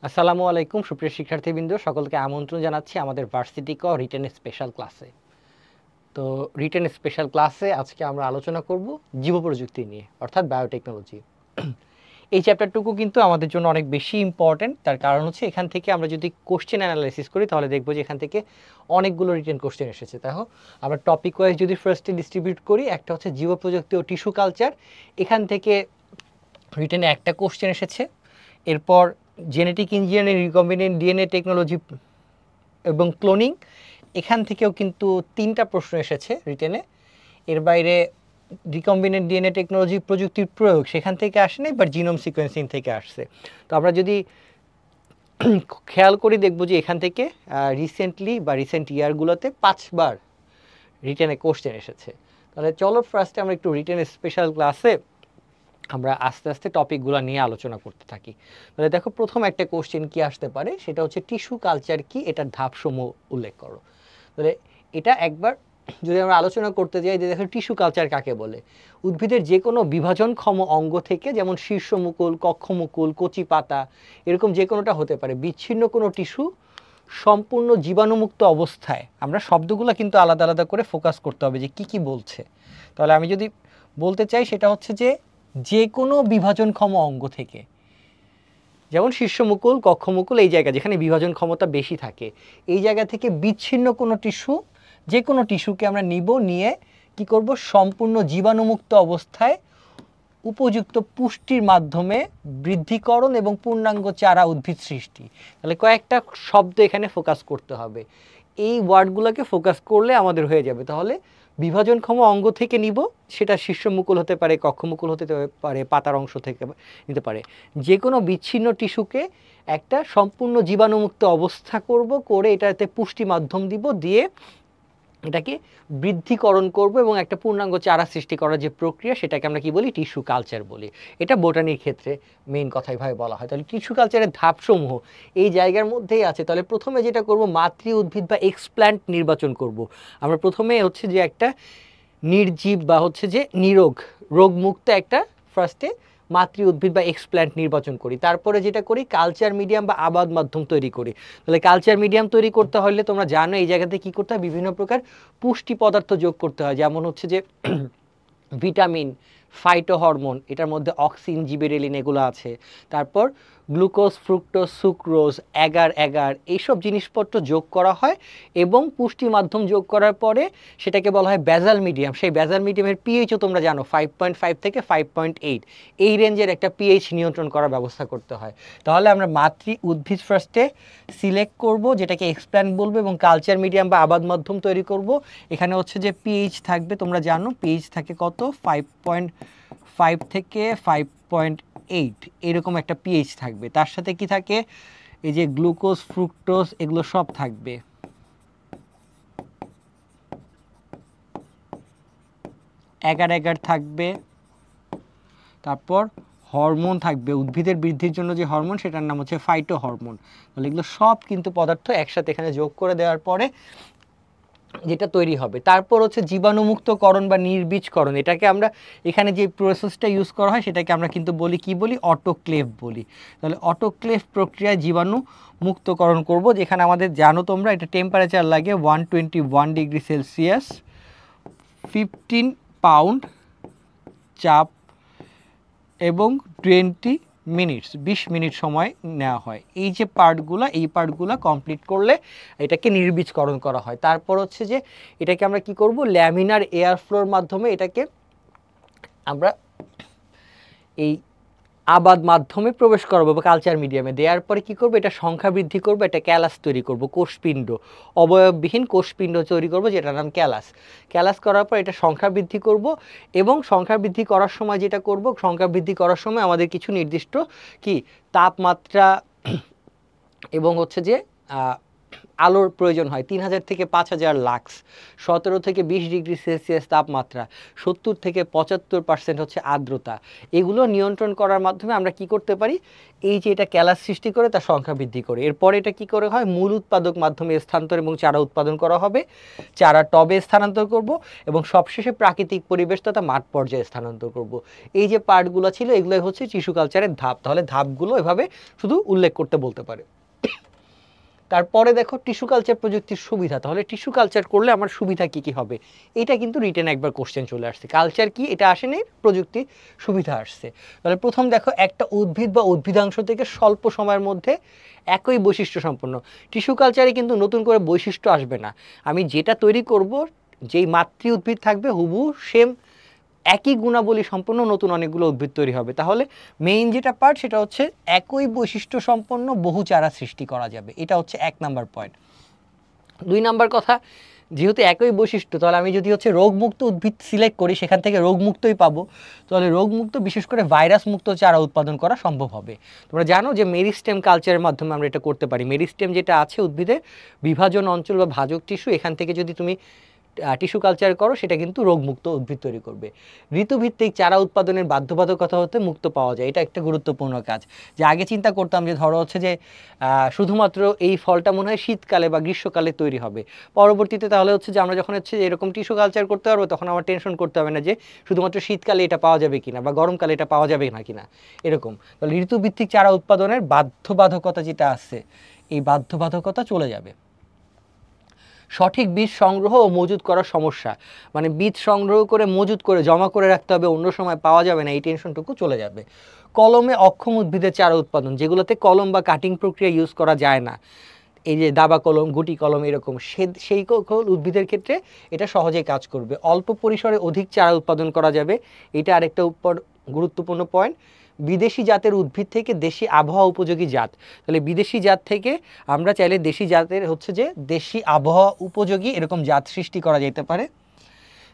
আসসালামু আলাইকুম সুপ্রিয় শিক্ষার্থীবৃন্দ, সকলকে আমন্ত্রণ জানাচ্ছি আমাদের ভার্সিটি ক রিটেন স্পেশাল ক্লাসে। তো রিটেন স্পেশাল ক্লাসে আজকে আমরা আলোচনা করব জীব প্রযুক্তি নিয়ে, অর্থাৎ বায়োটেকনোলজি। এই চ্যাপ্টারটুকু কিন্তু আমাদের জন্য অনেক বেশি ইম্পর্টেন্ট। তার কারণ হচ্ছে এখান থেকে আমরা যদি কোশ্চেন অ্যানালাইসিস করি তাহলে দেখব যে এখান থেকে অনেকগুলো রিটেন কোশ্চেন এসেছে। তাই আমরা টপিক ওয়াইজ যদি ফার্স্টে ডিস্ট্রিবিউট করি, একটা হচ্ছে জীব প্রযুক্তি ও টিস্যু কালচার, এখান থেকে রিটেনে একটা কোশ্চেন এসেছে। এরপর genetic engineering, recombinant DNA technology এবং ক্লোনিং, এখান থেকেও কিন্তু 3টা প্রশ্ন এসেছে রিটেনে। এর বাইরে রিকম্বিনেন্ট ডিএনএ টেকনোলজি প্রযুক্তির প্রয়োগ সেখান থেকে আসেনি, বাট জিনোম সিকোয়েন্সিং থেকে আসছে। তো আমরা যদি খেয়াল করি দেখব যে এখান থেকে রিসেন্টলি বা রিসেন্ট ইয়ারগুলোতে 5বার রিটেনে কোশ্চেন এসেছে। তাহলে চলো ফার্স্টে আমরা একটু রিটেন স্পেশাল ক্লাসে আমরা আস্তে আস্তে টপিকগুলো নিয়ে আলোচনা করতে থাকি। তাহলে দেখো, প্রথম একটা কোশ্চেন কি আসতে পারে, সেটা হচ্ছে টিস্যু কালচার কি, এটার ধাপসমূহ উল্লেখ করো। তাহলে এটা একবার যদি আমরা আলোচনা করতে যাই যে দেখো টিস্যু কালচার কাকে বলে। উদ্ভিদের যে কোনো বিভাজনক্ষম অঙ্গ থেকে, যেমন শীর্ষমুকুল, কক্ষমুকুল, কচি পাতা, এরকম যে কোনোটা হতে পারে, বিচ্ছিন্ন কোনো টিস্যু সম্পূর্ণ জীবাণুমুক্ত অবস্থায়, আমরা শব্দগুলো কিন্তু আলাদা আলাদা করে ফোকাস করতে হবে যে কি কি বলছে। তাহলে আমি যদি বলতে চাই সেটা হচ্ছে যে কোনো বিভাজনক্ষম অঙ্গ থেকে, যেমন শীর্ষমুকুল, কক্ষমুকুল, এই জায়গা যেখানে বিভাজন ক্ষমতা বেশি থাকে, এই জায়গা থেকে বিচ্ছিন্ন কোনো টিস্যু, যে কোনো টিস্যুকে আমরা নিয়ে কি করব, সম্পূর্ণ জীবাণুমুক্ত অবস্থায় উপযুক্ত পুষ্টির মাধ্যমে বৃদ্ধিকরণ এবং পূর্ণাঙ্গ চারা উদ্ভিদ সৃষ্টি। তাহলে কয়েকটা শব্দ এখানে ফোকাস করতে হবে। এই ওয়ার্ডগুলোকে ফোকাস করলে আমাদের হয়ে যাবে। তাহলে বিভাজনক্ষম অঙ্গ থেকে নিব, সেটা শীর্ষমুকুল হতে পারে, কক্ষমুকুল হতে পারে, পাতার অংশ থেকে নিতে পারে। যে কোনো বিচ্ছিন্ন টিস্যুকে একটা সম্পূর্ণ জীবাণুমুক্ত অবস্থা করে এটাতে পুষ্টি মাধ্যম দিব, দিয়ে এটাকে বৃদ্ধিকরণ করব এবং একটা পূর্ণাঙ্গ চারা সৃষ্টি করার যে প্রক্রিয়া, সেটাকে আমরা কি বলি, টিস্যু কালচার বলি। এটা বোটানির ক্ষেত্রে মেইন কথা এভাবে বলা হয়। তাহলে টিস্যু কালচারের ধাপসমূহ এই জায়গার মধ্যেই আছে। তাহলে প্রথমে যেটা করব, মাতৃ উদ্ভিদ বা এক্সপ্ল্যান্ট নির্বাচন করব। আমরা প্রথমে হচ্ছে যে একটা নির্জীব বা হচ্ছে যে রোগমুক্ত একটা ফার্স্টে মাতৃ উদ্ভিদ বা এক্সপ্ল্যান্ট নির্বাচন করি। তারপরে যেটা করি, কালচার মিডিয়াম বা আবাদ মাধ্যম তৈরি করি। তাহলে কালচার মিডিয়াম তৈরি করতে হলে তোমরা জানো এই জায়গাতে কি করতে হয়, বিভিন্ন প্রকার পুষ্টি পদার্থ যোগ করতে হয়। যেমন হচ্ছে যে ভিটামিন, ফাইটো হরমোন, এটার মধ্যে অক্সিন, জিবেরেলিন এগুলো আছে। তারপর গ্লুকোজ, ফ্রুক্টোজ, সুক্রোজ, অ্যাগার এইসব জিনিসপত্র যোগ করা হয় এবং পুষ্টি মাধ্যম যোগ করার পরে সেটাকে বলা হয় বেজাল মিডিয়াম। সেই বেজাল মিডিয়ামের পিএইচও তোমরা জানো 5.5 থেকে 5.8, এই রেঞ্জের একটা পিএইচ নিয়ন্ত্রণ করার ব্যবস্থা করতে হয়। তাহলে আমরা মাতৃ উদ্ভিদ ফার্স্টে সিলেক্ট করব, যেটাকে এক্সপ্ল্যান্ট বলবো, এবং কালচার মিডিয়াম বা আবাদ মাধ্যম তৈরি করব। এখানে হচ্ছে যে পিএইচ থাকবে, তোমরা জানো পিএইচ থাকে কত, 5.5 থেকে 5.8, এরকম একটা পিএইচ থাকবে। তার সাথে কি থাকে, এই যে গ্লুকোজ, ফ্রুক্টোজ, এগুলো সব থাকবে। অ্যাগার থাকবে। তারপর হরমোন থাকবে, উদ্ভিদের বৃদ্ধির জন্য যে হরমোন, সেটার নাম হচ্ছে ফাইটো হরমোন। তাহলে এগুলো সব কিন্তু পদার্থ একসাথে এখানে যোগ করে দেওয়ার পরে যেটা তৈরি হবে। তারপর হচ্ছে জীবাণুমুক্তকরণ বা নির্বীজকরণ। এটাকে আমরা এখানে যে প্রসেসটা ইউজ করা হয় সেটাকে আমরা কিন্তু বলি কি বলি, অটোক্লেভ বলি। তাহলে অটোক্লেভ প্রক্রিয়ায় জীবাণু মুক্তকরণ করব, যেখানে আমাদের জানো তোমরা এটা টেম্পারেচার লাগে 121 ডিগ্রি সেলসিয়াস, 15 পাউন্ড চাপ এবং 20 মিনিট সময় নেওয়া হয়। এই যে পার্টগুলো কমপ্লিট করলে এটাকে নির্বীজকরণ করা হয়। তারপর হচ্ছে যে এটাকে আমরা কি করব, ল্যামিনার এয়ার ফ্লোর মাধ্যমে এটাকে আমরা এই আবাদ মাধ্যমে প্রবেশ করবো বা কালচার মিডিয়ামে। দেওয়ার পরে কি করবো, এটা সংখ্যা বৃদ্ধি করবো, এটা ক্যালাস তৈরি করব, কোষপিণ্ড, অবয়ববিহীন কোষপিণ্ড তৈরি করব, যেটার নাম ক্যালাস করার পর এটা সংখ্যা বৃদ্ধি করব। এবং সংখ্যা বৃদ্ধি করার সময় যেটা করব, সংখ্যা বৃদ্ধি করার সময় আমাদের কিছু নির্দিষ্ট কি তাপমাত্রা এবং হচ্ছে যে আলোর প্রয়োজন হয় 3000 থেকে 5000 লাক্স, 17 থেকে 20 ডিগ্রি সেলসিয়াস তাপমাত্রা, 70 থেকে 75% হচ্ছে আর্দ্রতা, এগুলো নিয়ন্ত্রণ করার মাধ্যমে আমরা কি করতে পারি, এই যে এটা ক্যালাস সৃষ্টি করে তার সংখ্যা বৃদ্ধি করে। এরপরে এটা কি করে হয়, মূল উৎপাদক মাধ্যমে স্থানান্তর এবং চারা উৎপাদন করা হবে, চারা টবে স্থানান্তর করব এবং সবশেষে প্রাকৃতিক পরিবেশ তথা মাঠ পর্যায়ে স্থানান্তর করব। এই যে পার্টগুলো ছিল এগুলোই হচ্ছে টিস্যু কালচারের ধাপ। তাহলে ধাপগুলো এভাবে শুধু উল্লেখ করতে বলতে পারে। তারপরে দেখো টিস্যু কালচার প্রযুক্তির সুবিধা। তাহলে টিস্যু কালচার করলে আমার সুবিধা কি কি হবে, এটা কিন্তু রিটেন একবার কোশ্চেন চলে আসছে। কালচার কি এটা আসেনি, প্রযুক্তি সুবিধা আসছে। তাহলে প্রথম দেখো, একটা উদ্ভিদ বা উদ্ভিদাংশ থেকে স্বল্প সময়ের মধ্যে একই বৈশিষ্ট্য সম্পন্ন। টিস্যু কালচারে কিন্তু নতুন করে বৈশিষ্ট্য আসবে না, আমি যেটা তৈরি করব, যেই মাতৃ উদ্ভিদ থাকবে হুবহু সেম একই গুণাবলী সম্পন্ন নতুন অনেকগুলো উদ্ভিদ তৈরি হবে। তাহলে মেইন যেটা পার্ট সেটা হচ্ছে একই বৈশিষ্ট্য সম্পন্ন বহু চারা সৃষ্টি করা যাবে, এটা হচ্ছে 1 নাম্বার পয়েন্ট। 2 নাম্বার কথা, যেহেতু একই বৈশিষ্ট্য, তাহলে আমি যদি হচ্ছে রোগমুক্ত উদ্ভিদ সিলেক্ট করি সেখান থেকে রোগমুক্তই পাবো। তাহলে রোগমুক্ত বিশেষ করে ভাইরাস মুক্ত চারা উৎপাদন করা সম্ভব হবে। তোমরা জানো যে মেরিস্টেম কালচারের মাধ্যমে আমরা এটা করতে পারি। মেরিস্টেম যেটা আছে উদ্ভিদের বিভাজন অঞ্চল বা ভাজক টিস্যু, এখান থেকে যদি তুমি টিস্যু কালচার করো সেটা কিন্তু রোগমুক্ত উদ্ভিদ তৈরি করবে। ঋতুভিত্তিক চারা উৎপাদনের বাধ্যবাধকতা হতে মুক্ত পাওয়া যায়, এটা একটা গুরুত্বপূর্ণ কাজ। যে আগে চিন্তা করতাম যে ধরো হচ্ছে যে শুধুমাত্র এই ফলটা মনে হয় শীতকালে বা গ্রীষ্মকালে তৈরি হবে, পরবর্তীতে তাহলে হচ্ছে যে আমরা যখন হচ্ছে এরকম টিস্যু কালচার করতে পারবো তখন আমার টেনশন করতে হবে না যে শুধুমাত্র শীতকালে এটা পাওয়া যাবে কিনা বা গরমকালে এটা পাওয়া যাবে না কিনা এরকম। তাহলে ঋতুভিত্তিক চারা উৎপাদনের বাধ্যবাধকতা যেটা আছে, এই বাধ্যবাধকতা চলে যাবে। সঠিক বীজ সংগ্রহ ও মজুত করার সমস্যা, মানে বীজ সংগ্রহ করে মজুত করে জমা করে রাখতে হবে, অন্য সময় পাওয়া যাবে না, এই টেনশনটুকু চলে যাবে। কলমে অক্ষম উদ্ভিদের চারা উৎপাদন, যেগুলোতে কলম বা কাটিং প্রক্রিয়া ইউজ করা যায় না, এই যে দাবা কলম, গুটি কলম এরকম, সেই উদ্ভিদের ক্ষেত্রে এটা সহজেই কাজ করবে। অল্প পরিসরে অধিক চারা উৎপাদন করা যাবে, এটা আরেকটা গুরুত্বপূর্ণ পয়েন্ট। বিদেশি জাতের উদ্ভিদ থেকে দেশি আবহাওয়া উপযোগী জাত, তাহলে বিদেশি জাত থেকে আমরা চাইলে দেশি জাতের হচ্ছে যে দেশি আবহাওয়া উপযোগী এরকম জাত সৃষ্টি করা যেতে পারে।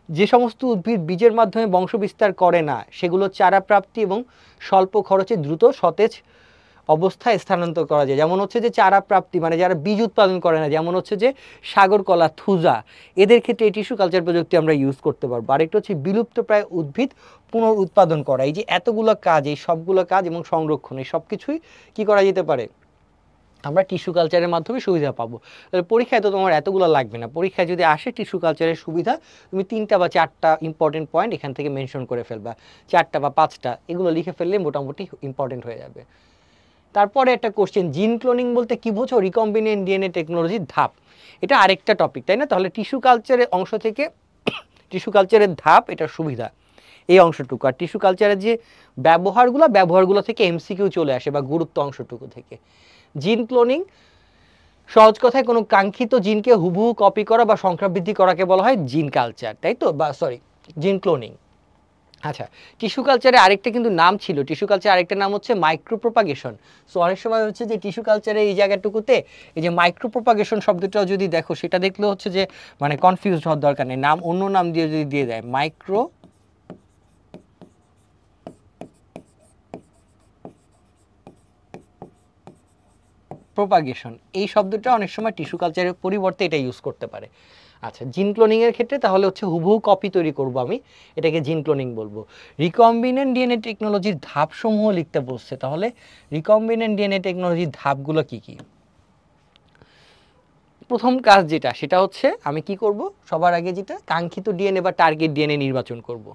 যে সমস্ত উদ্ভিদ বীজের মাধ্যমে বংশবিস্তার করে না সেগুলো চারা প্রাপ্তি এবং স্বল্প খরচে দ্রুত সতেজ অবস্থায় স্থানান্তর করা যায়। যেমন হচ্ছে যে চারা প্রাপ্তি মানে যারা বীজ উৎপাদন করে না, যেমন হচ্ছে যে সাগর কলা, থুজা, এদের ক্ষেত্রে এই টিস্যু কালচার প্রযুক্তি আমরা ইউজ করতে পারবো। আরেকটা হচ্ছে বিলুপ্ত প্রায় উদ্ভিদ পুনরুৎপাদন করা। এই যে এতগুলো কাজ, এই সবগুলো কাজ এবং সংরক্ষণ, এই সব কিছুই কী করা যেতে পারে, আমরা টিস্যু কালচারের মাধ্যমে সুবিধা পাবো। তাহলে পরীক্ষায় তো তোমার এতগুলো লাগবে না, পরীক্ষায় যদি আসে টিস্যু কালচারের সুবিধা, তুমি 3টা বা 4টা ইম্পর্টেন্ট পয়েন্ট এখান থেকে মেনশন করে ফেলবা, 4টা বা 5টা, এগুলো লিখে ফেললে মোটামুটি ইম্পর্টেন্ট হয়ে যাবে। তারপরে একটা কোশ্চেন, জিন ক্লোনিং বলতে কি বোঝো, রিকম্বিনেন্ট ডিএনএ টেকনোলজির ধাপ, এটা আরেকটা টপিক তাই না? তাহলে টিস্যু কালচারের অংশ থেকে টিস্যু কালচারের ধাপ, এটা সুবিধা এই অংশটুকু। আর টিস্যু কালচারের যে ব্যবহারগুলো থেকে এমসিকিউ চলে আসে বা গুরুত্ব অংশটুকু থেকে। জিন ক্লোনিং সহজ কথায় কোনো কাঙ্ক্ষিত জিনকে হুবহু কপি করা বা সংখ্যা বৃদ্ধি করাকে বলা হয় জিন কালচার, তাই তো, বা সরি জিন ক্লোনিং। আচ্ছা, টিস্যু কালচারে আরেকটা কিন্তু নাম ছিল, টিস্যু কালচার আরেকটা নাম হচ্ছে মাইক্রোপ্রোপাগেশন। সো অনেক সময় হচ্ছে যে টিস্যু কালচারে এই জায়গাটুকুতে এই যে মাইক্রোপ্রোপাগেশন শব্দটাও যদি দেখো, সেটা দেখলে হচ্ছে যে মানে কনফিউজ হওয়ার দরকার নেই, নাম অন্য নাম দিয়ে যদি দিয়ে দেয় মাইক্রো প্রোপাগেশন, এই শব্দটা অনেক সময় টিস্যু কালচারের পরিবর্তে এটা ইউজ করতে পারে। আচ্ছা, জিন ক্লোনিংয়ের ক্ষেত্রে তাহলে হচ্ছে হুবহু কপি তৈরি করব, আমি এটাকে জিন ক্লোনিং বলবো। রিকম্বিনেন্ট ডিএনএ টেকনোলজির ধাপসমূহ লিখতে বলছে, তাহলে রিকম্বিনেন্ট ডিএনএ টেকনোলজির ধাপগুলো কি কি? প্রথম কাজ যেটা সেটা হচ্ছে আমি কি করব, সবার আগে যেটা কাঙ্ক্ষিত ডিএনএ বা টার্গেট ডিএনএ নির্বাচন করব।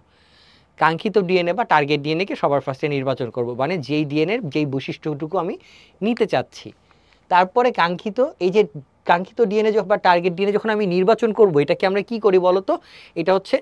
কাঙ্ক্ষিত ডিএনএ বা টার্গেট ডিএনএকে সবার ফার্স্টে নির্বাচন করব, মানে যেই ডিএনএর যেই বৈশিষ্ট্যটুকু আমি নিতে চাচ্ছি। তারপরে এই যে কাঙ্ক্ষিত ডিএনএ বা টার্গেট ডিএনএ যখন আমি নির্বাচন করব, এটাকে আমরা কি করি বলতো, এটা হচ্ছে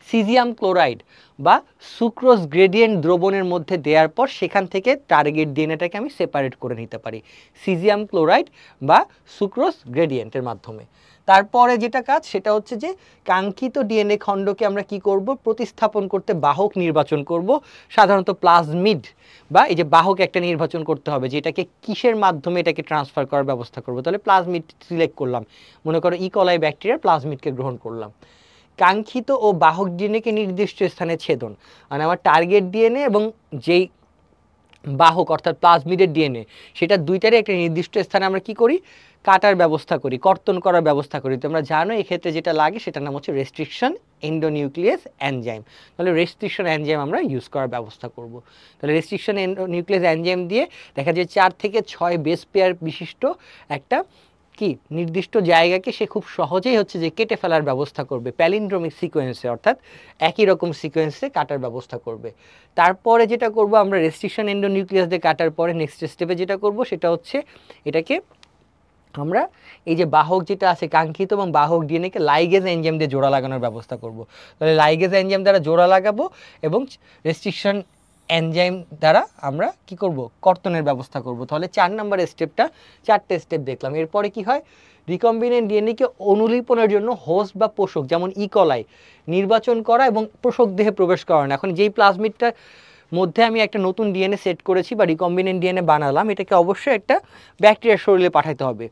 সিজিয়াম ক্লোরাইড বা সুক্রোজ গ্রেডিয়েন্ট দ্রবণের মধ্যে দেওয়ার পর সেখান থেকে টার্গেট ডিএনএটাকে আমি সেপারেট করে নিতে পারি সিজিয়াম ক্লোরাইড বা সুক্রোজ গ্রেডিয়েন্টের মাধ্যমে। তারপরে যেটা কাজ সেটা হচ্ছে যে কাঙ্ক্ষিত ডিএনএ খণ্ডকে আমরা কি করব, প্রতিস্থাপন করতে বাহক নির্বাচন করব, সাধারণত প্লাজমিড বা এই যে বাহক একটা নির্বাচন করতে হবে, যেটাকে কিসের মাধ্যমে এটাকে ট্রান্সফার করার ব্যবস্থা করব। তাহলে প্লাজমিড সিলেক্ট করলাম, মনে করো ইকোলাই ব্যাকটেরিয়ার প্লাজমিডকে গ্রহণ করলাম। কাঙ্ক্ষিত ও বাহক ডিএনএকে নির্দিষ্ট স্থানে ছেদন, মানে আমার টার্গেট ডিএনএ এবং যেই বাহক অর্থাৎ প্লাজমিডের ডিএনএ, সেটা দুইটারই একটা নির্দিষ্ট স্থানে আমরা কি করি, কাটার ব্যবস্থা করি, কর্তন করার ব্যবস্থা করি। তোমরা জানো এক্ষেত্রে যেটা লাগে সেটার নাম হচ্ছে রেস্ট্রিকশন এন্ডোনিউক্লিয়াস এনজাইম। তাহলে রেস্ট্রিকশন এনজাইম আমরা ইউজ করার ব্যবস্থা করব। তাহলে রেস্ট্রিকশন এন্ডোনিউক্লিয়াস এনজাইম দিয়ে দেখা যায় 4 থেকে 6 বেস পেয়ার বিশিষ্ট একটা কি নির্দিষ্ট জায়গাকে সে খুব সহজেই হচ্ছে যে কেটে ফেলার ব্যবস্থা করবে, প্যালিন্ড্রোমিক সিকোয়েন্সে, অর্থাৎ একই রকম সিকোয়েন্সে কাটার ব্যবস্থা করবে। তারপরে যেটা করব আমরা রেস্ট্রিকশন এন্ডোনিউক্লিয়াস দিয়ে কাটার পরে নেক্সট স্টেপে যেটা করব সেটা হচ্ছে এটাকে আমরা এই যে বাহক যেটা আছে কাঙ্ক্ষিত এবং বাহক ডিএনএকে লাইগেজ এনজাইম দিয়ে জোড়া লাগানোর ব্যবস্থা করব। তাহলে লাইগেজ এনজাইম দ্বারা জোড়া লাগাবো এবং রেস্ট্রিকশন এনজাইম দ্বারা আমরা কি করব, কর্তনের ব্যবস্থা করব। তাহলে 4 নম্বর স্টেপটা, 4টে স্টেপ দেখলাম। এরপরে কি হয়, রিকম্বিনেন্ট ডিএনএকে অনুলিপনের জন্য হোস্ট বা পোষক যেমন ইকলাই নির্বাচন করা এবং পোষক দেহে প্রবেশ করানো। এখন যেই প্লাজমিডটার মধ্যে আমি একটা নতুন ডিএনএ সেট করেছি বা রিকম্বিনেন্ট ডিএনএ বানালাম, এটাকে অবশ্যই একটা ব্যাকটেরিয়ার শরীরে পাঠাতে হবে।